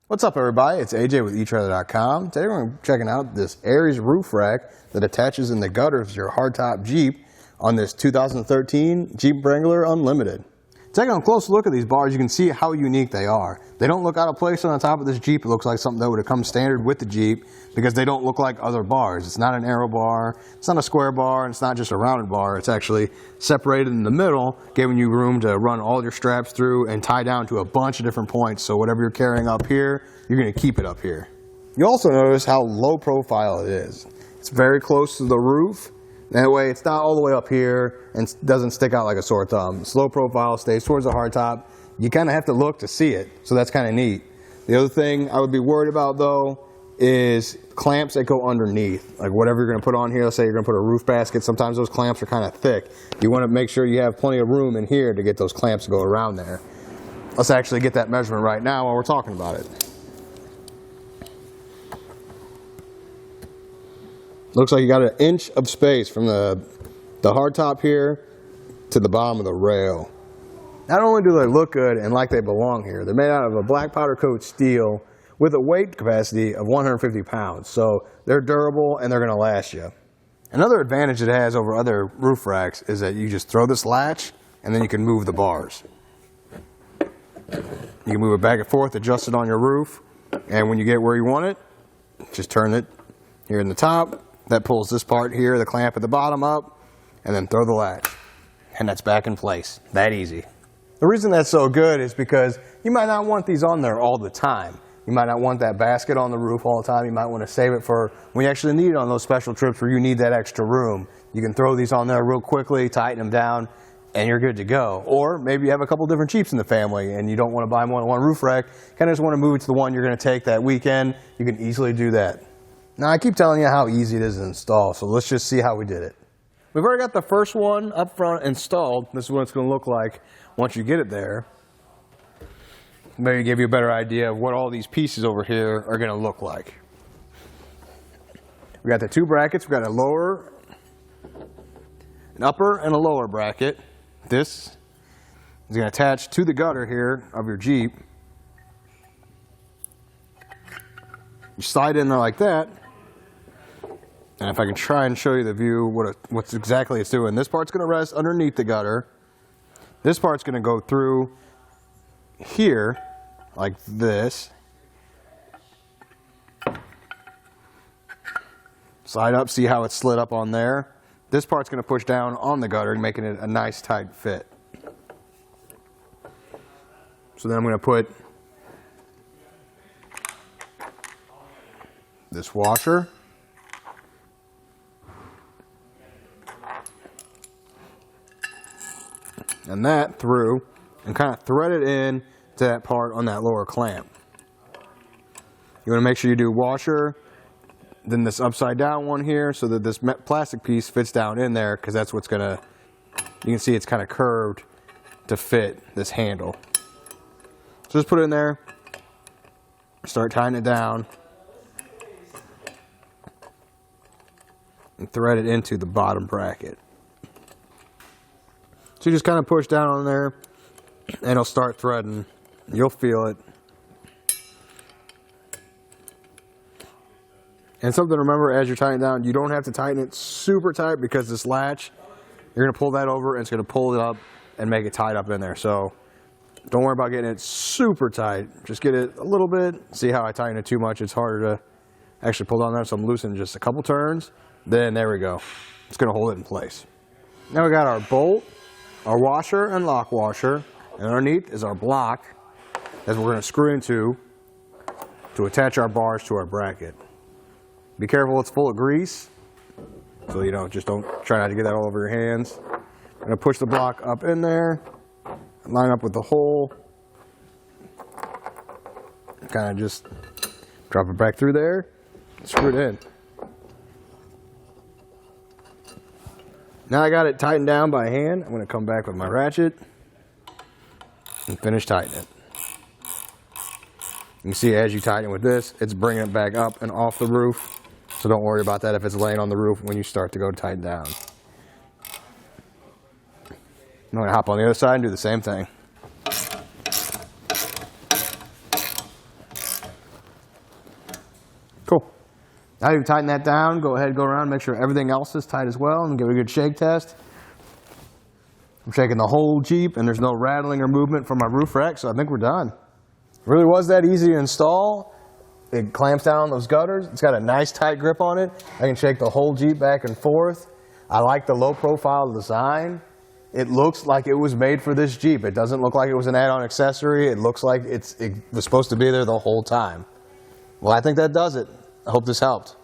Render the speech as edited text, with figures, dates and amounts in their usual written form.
What's up, everybody? It's AJ with eTrailer.com. Today we're checking out this Aries roof rack that attaches in the gutters of your hardtop Jeep on this 2013 Jeep Wrangler Unlimited. Taking a close look at these bars, you can see how unique they are. They don't look out of place on the top of this Jeep. It looks like something that would have come standard with the Jeep because they don't look like other bars. It's not an arrow bar, it's not a square bar, and it's not just a rounded bar. It's actually separated in the middle, giving you room to run all your straps through and tie down to a bunch of different points. So whatever you're carrying up here, you're going to keep it up here. You also notice how low profile it is. It's very close to the roof. That way it's not all the way up here and doesn't stick out like a sore thumb. Slow profile, stays towards the hardtop. You kind of have to look to see it, so that's kind of neat. The other thing I would be worried about though is clamps that go underneath. Like whatever you're going to put on here, let's say you're going to put a roof basket, sometimes those clamps are kind of thick. You want to make sure you have plenty of room in here to get those clamps to go around there. Let's actually get that measurement right now while we're talking about it. Looks like you got an inch of space from the hardtop here to the bottom of the rail. Not only do they look good and like they belong here, they're made out of a black powder coat steel with a weight capacity of 150 pounds. So they're durable and they're going to last you. Another advantage it has over other roof racks is that you just throw this latch and then you can move the bars. You can move it back and forth, adjust it on your roof, and when you get where you want it, just turn it here in the top. That pulls this part here, the clamp at the bottom up, and then throw the latch. And that's back in place. That easy. The reason that's so good is because you might not want these on there all the time. You might not want that basket on the roof all the time. You might want to save it for when you actually need it on those special trips where you need that extra room. You can throw these on there real quickly, tighten them down, and you're good to go. Or maybe you have a couple different Jeeps in the family and you don't want to buy more than one roof rack. Kind of just want to move it to the one you're going to take that weekend. You can easily do that. Now, I keep telling you how easy it is to install, so let's just see how we did it. We've already got the first one up front installed. This is what it's going to look like once you get it there. Maybe give you a better idea of what all these pieces over here are going to look like. We got the two brackets. We've got an upper and a lower bracket. This is going to attach to the gutter here of your Jeep. You slide in there like that. And if I can try and show you the view, what's exactly it's doing. This part's going to rest underneath the gutter. This part's going to go through here, like this. Slide up, see how it's slid up on there. This part's going to push down on the gutter, making it a nice tight fit. So then I'm going to put this washer and that through and kind of thread it in to that part on that lower clamp. You want to make sure you do washer, then this upside down one here so that this plastic piece fits down in there, because that's what's gonna, you can see it's kind of curved to fit this handle. So just put it in there, start tying it down, and thread it into the bottom bracket. So you just kind of push down on there and it'll start threading. You'll feel it. And something to remember as you're tightening down, you don't have to tighten it super tight because this latch, you're going to pull that over and it's going to pull it up and make it tied up in there. So don't worry about getting it super tight. Just get it a little bit. See how I tighten it too much, it's harder to actually pull down there. So I'm loosening just a couple turns. Then there we go. It's going to hold it in place. Now we got our bolt, our washer and lock washer, and underneath is our block that we're going to screw into to attach our bars to our bracket. Be careful, it's full of grease, so you know, just don't try not to get that all over your hands. I'm going to push the block up in there, line up with the hole, kind of just drop it back through there, screw it in. Now I got it tightened down by hand. I'm going to come back with my ratchet and finish tightening it. You can see as you tighten it with this, it's bringing it back up and off the roof. So don't worry about that if it's laying on the roof when you start to go tighten down. I'm going to hop on the other side and do the same thing. Cool. Now you tighten that down, go ahead, go around, make sure everything else is tight as well, and give it a good shake test. I'm shaking the whole Jeep, and there's no rattling or movement from my roof rack, so I think we're done. It really was that easy to install. It clamps down on those gutters. It's got a nice tight grip on it. I can shake the whole Jeep back and forth. I like the low profile design. It looks like it was made for this Jeep. It doesn't look like it was an add-on accessory. It looks like it was supposed to be there the whole time. Well, I think that does it. I hope this helped.